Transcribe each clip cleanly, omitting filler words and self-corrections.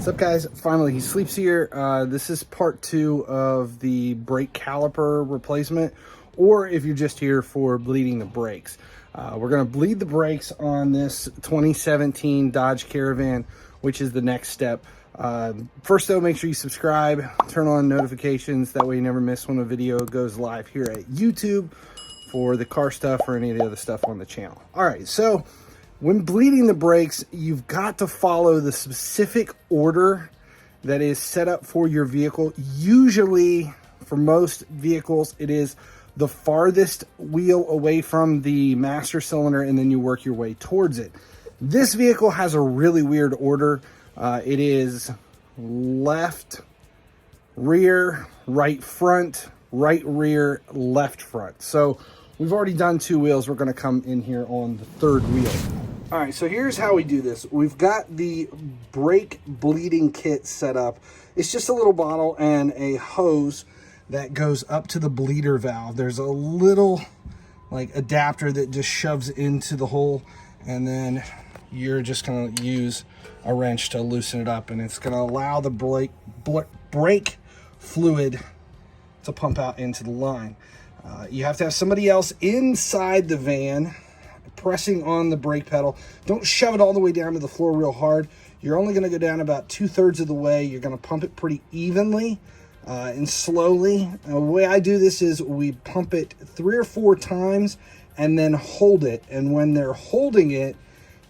What's up, guys? Finally, he sleeps here. This is part 2 of the brake caliper replacement, or if you're just here for bleeding the brakes. We're going to bleed the brakes on this 2017 Dodge Caravan, which is the next step. First though, make sure you subscribe, turn on notifications, that way you never miss when a video goes live here at YouTube for the car stuff or any of the other stuff on the channel. All right, so when bleeding the brakes, you've got to follow the specific order that is set up for your vehicle. Usually, for most vehicles, it is the farthest wheel away from the master cylinder, and then you work your way towards it. This vehicle has a really weird order. It is left rear, right front, right rear, left front. So we've already done 2 wheels. We're going to come in here on the 3rd wheel. All right, so here's how we do this. We've got the brake bleeding kit set up. It's just a little bottle and a hose that goes up to the bleeder valve. There's a little like adapter that just shoves into the hole, and then you're just going to use a wrench to loosen it up, and it's going to allow the brake fluid to pump out into the line. You have to have somebody else inside the van pressing on the brake pedal. Don't shove it all the way down to the floor real hard. You're only going to go down about 2/3 of the way. You're going to pump it pretty evenly and slowly. The way I do this is we pump it 3 or 4 times and then hold it. And when they're holding it,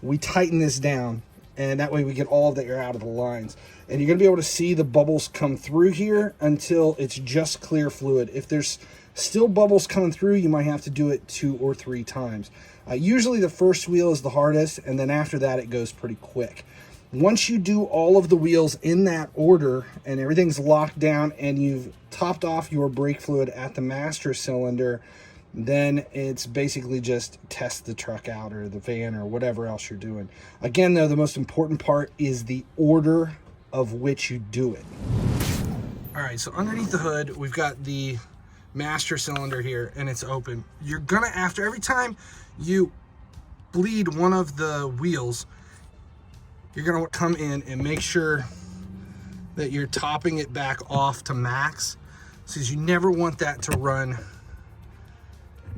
we tighten this down, and that way we get all of the air out of the lines. And you're going to be able to see the bubbles come through here until it's just clear fluid. If there's still bubbles coming through, you might have to do it 2 or 3 times. Usually the first wheel is the hardest, and then after that it goes pretty quick. Once you do all of the wheels in that order and everything's locked down and you've topped off your brake fluid at the master cylinder, then it's basically just test the truck out or the van or whatever else you're doing. Again, though, the most important part is the order of which you do it. All right, so underneath the hood, we've got the master cylinder here, and it's open. You're gonna, after every time you bleed one of the wheels, you're gonna come in and make sure that you're topping it back off to max, because you never want that to run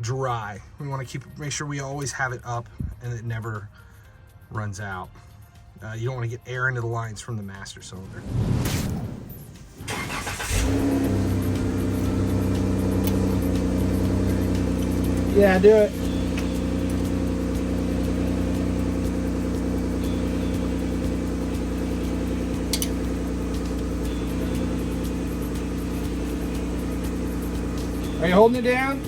dry. We want to make sure we always have it up and it never runs out. You don't want to get air into the lines from the master cylinder. Yeah, do it. Are you holding it down?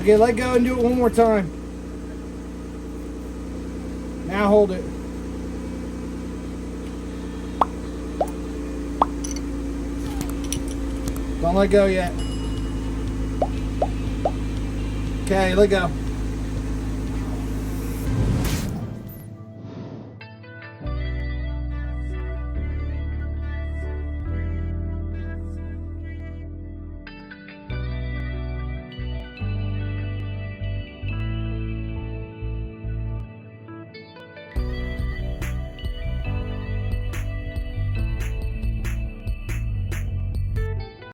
Okay, let go and do it one more time. Now hold it. Don't let go yet. Okay, let go.